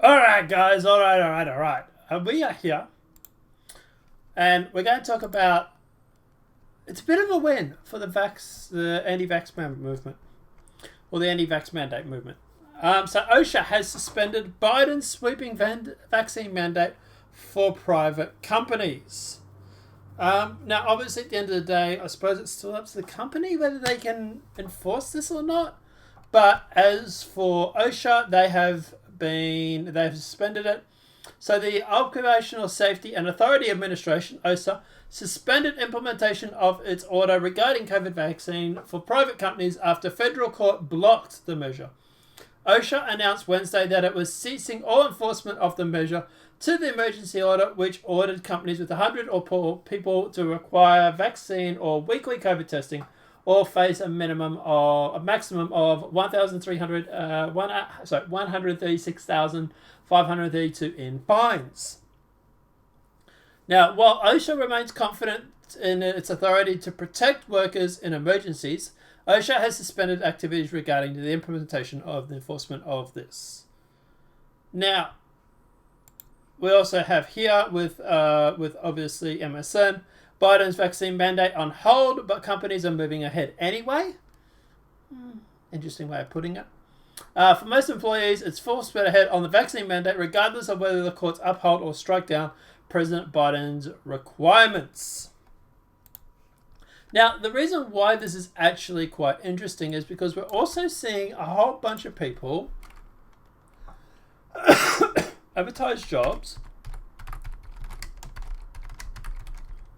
All right, guys. All right. We are here, and we're going to talk about. It's a bit of a win for the anti-vax movement, or the anti-vax mandate movement. So OSHA has suspended Biden's sweeping vaccine mandate for private companies. Now, obviously, at the end of the day, I suppose it's still up to the company whether they can enforce this or not. But as for OSHA, they've suspended it. So the Occupational Safety and Authority Administration, OSHA, suspended implementation of its order regarding COVID vaccine for private companies after federal court blocked the measure. OSHA announced Wednesday that it was ceasing all enforcement of the measure to the emergency order, which ordered companies with 100 or more people to require vaccine or weekly COVID testing, or face a maximum of 136,532 in fines. Now, while OSHA remains confident in its authority to protect workers in emergencies, OSHA has suspended activities regarding the implementation of the enforcement of this. Now, we also have here with obviously MSN, Biden's vaccine mandate on hold, but companies are moving ahead anyway. Interesting way of putting it. For most employees, it's full speed ahead on the vaccine mandate, regardless of whether the courts uphold or strike down President Biden's requirements. Now, the reason why this is actually quite interesting is because we're also seeing a whole bunch of people advertise jobs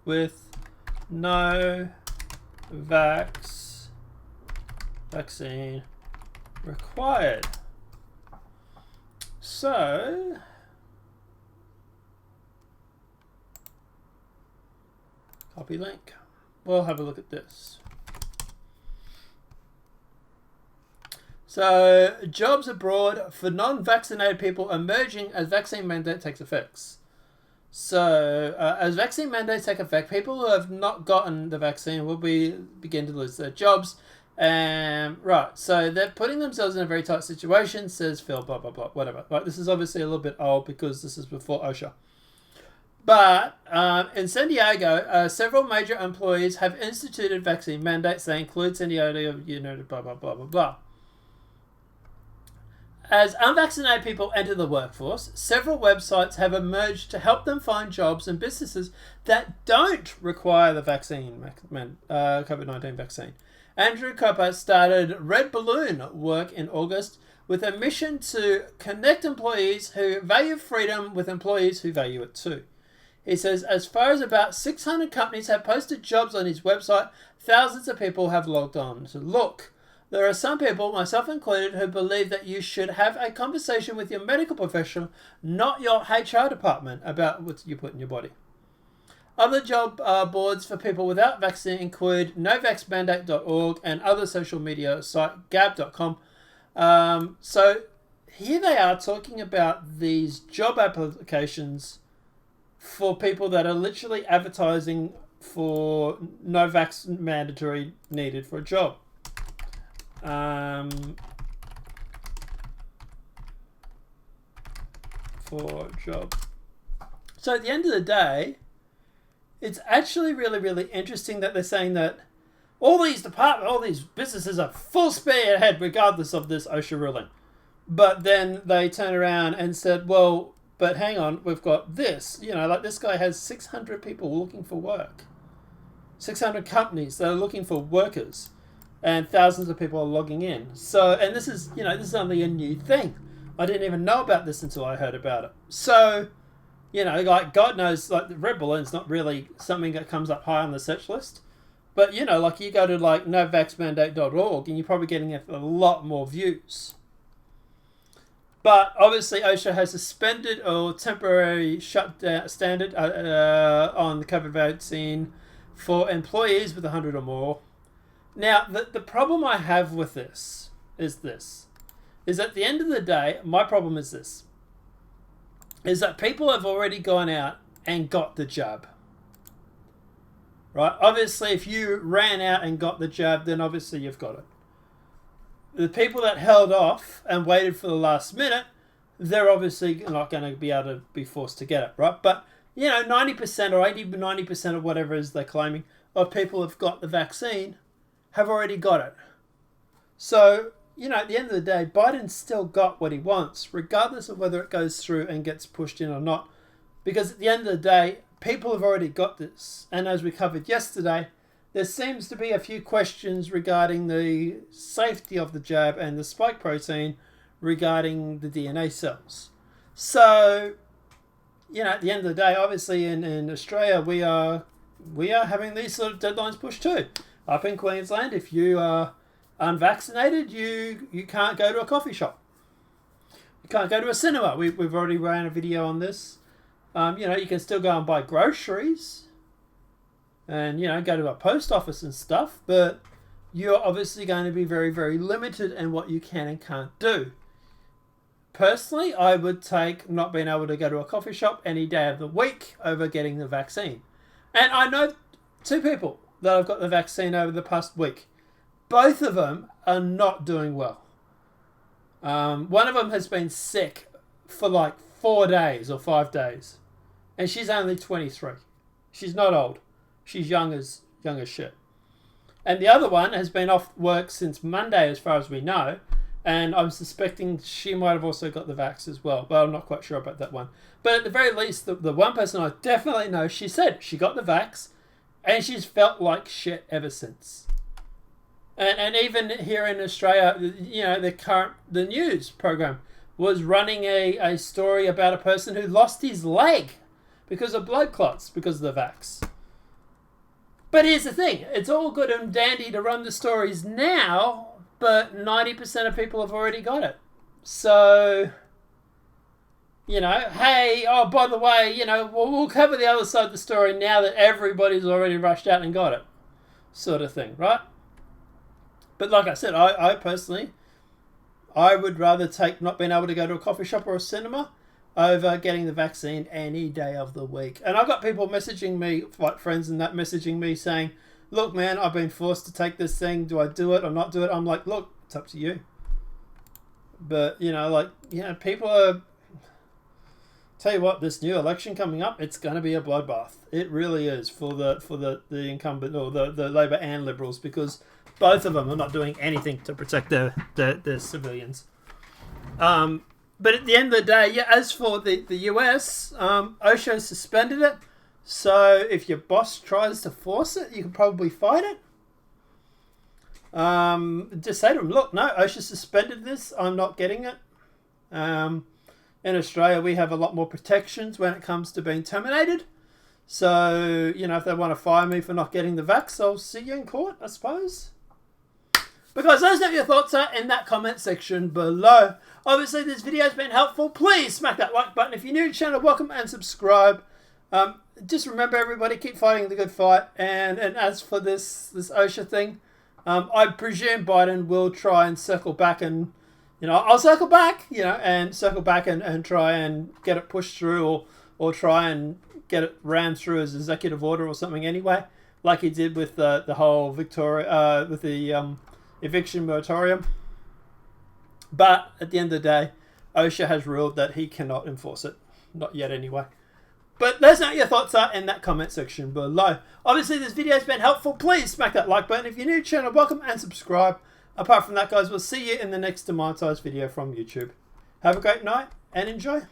with no vaccine required. So, copy link. We'll have a look at this. So, jobs abroad for non-vaccinated people emerging as vaccine mandate takes effect. So, as vaccine mandates take effect, people who have not gotten the vaccine will begin to lose their jobs. Right, so they're putting themselves in a very tight situation, says Phil, blah, blah, blah, whatever. Right, this is obviously a little bit old because this is before OSHA. But in San Diego, several major employees have instituted vaccine mandates. They include San Diego, blah, blah, blah, blah, blah. As unvaccinated people enter the workforce, several websites have emerged to help them find jobs and businesses that don't require the COVID-19 vaccine. Andrew Copper started Red Balloon work in August with a mission to connect employees who value freedom with employees who value it too. He says as far as about 600 companies have posted jobs on his website, thousands of people have logged on to look. There are some people, myself included, who believe that you should have a conversation with your medical professional, not your HR department, about what you put in your body. Other job boards for people without vaccine include novaxmandate.org and other social media site gab.com. So here they are talking about these job applications for people that are literally advertising for no vax mandatory needed for a job. For job. So at the end of the day, it's actually really, really interesting that they're saying that all these businesses are full speed ahead regardless of this OSHA ruling. But then they turn around and said, well, but hang on, we've got this. Like this guy has 600 people looking for work. 600 companies that are looking for workers. And thousands of people are logging in. So, and this is only a new thing. I didn't even know about this until I heard about it. So, like God knows, like the Red Balloon's not really something that comes up high on the search list. But, like you go to like novaxmandate.org and you're probably getting a lot more views. But obviously OSHA has suspended or temporarily shut down standard on the COVID vaccine for employees with 100 or more. Now, the problem I have with this is at the end of the day, my problem is this, is that people have already gone out and got the jab. Right? Obviously, if you ran out and got the jab, then obviously you've got it. The people that held off and waited for the last minute, they're obviously not going to be able to be forced to get it, right? But, 90% or 90% of whatever it is they're claiming of people who've got the vaccine have already got it. So, at the end of the day, Biden's still got what he wants, regardless of whether it goes through and gets pushed in or not. Because at the end of the day, people have already got this. And as we covered yesterday, there seems to be a few questions regarding the safety of the jab and the spike protein regarding the DNA cells. So, at the end of the day, obviously in Australia, we are having these sort of deadlines pushed too. Up in Queensland, if you are unvaccinated, you can't go to a coffee shop. You can't go to a cinema. We've already ran a video on this. You can still go and buy groceries and, go to a post office and stuff, but you're obviously going to be very, very limited in what you can and can't do. Personally, I would take not being able to go to a coffee shop any day of the week over getting the vaccine. And I know 2 people that have got the vaccine over the past week. Both of them are not doing well. One of them has been sick for like 4 days or 5 days. And she's only 23. She's not old. She's young as shit. And the other one has been off work since Monday, as far as we know. And I'm suspecting she might have also got the vax as well. But I'm not quite sure about that one. But at the very least, the one person I definitely know, she said she got the vax. And she's felt like shit ever since. And even here in Australia, the news program was running a story about a person who lost his leg because of blood clots because of the vax. But here's the thing. It's all good and dandy to run the stories now, but 90% of people have already got it. So, hey, oh, by the way, we'll cover the other side of the story now that everybody's already rushed out and got it. Sort of thing, right? But like I said, I personally, I would rather take not being able to go to a coffee shop or a cinema over getting the vaccine any day of the week. And I've got people messaging me, like friends and that, messaging me saying, look, man, I've been forced to take this thing. Do I do it or not do it? I'm like, look, it's up to you. But, people are... Tell you what, this new election coming up, it's going to be a bloodbath. It really is for the incumbent, or the Labor and Liberals, because both of them are not doing anything to protect their civilians. But at the end of the day, as for the US, OSHA suspended it. So if your boss tries to force it, you can probably fight it. Just say to them, look, no, OSHA suspended this. I'm not getting it. In Australia, we have a lot more protections when it comes to being terminated. So, if they want to fire me for not getting the vax, I'll see you in court, I suppose. But guys, let us know what your thoughts are in that comment section below. Obviously, this video has been helpful. Please smack that like button. If you're new to the channel, welcome and subscribe. Just remember, everybody, keep fighting the good fight. And as for this OSHA thing, I presume Biden will try and circle back and... I'll circle back, and circle back and try and get it pushed through or try and get it rammed through as executive order or something anyway, like he did with the whole Victoria, with the eviction moratorium. But at the end of the day, OSHA has ruled that he cannot enforce it. Not yet anyway. But let us know what your thoughts are in that comment section below. Obviously, this video has been helpful. Please smack that like button. If you're new to the channel, welcome and subscribe. Apart from that, guys, we'll see you in the next demonetized video from YouTube. Have a great night and enjoy.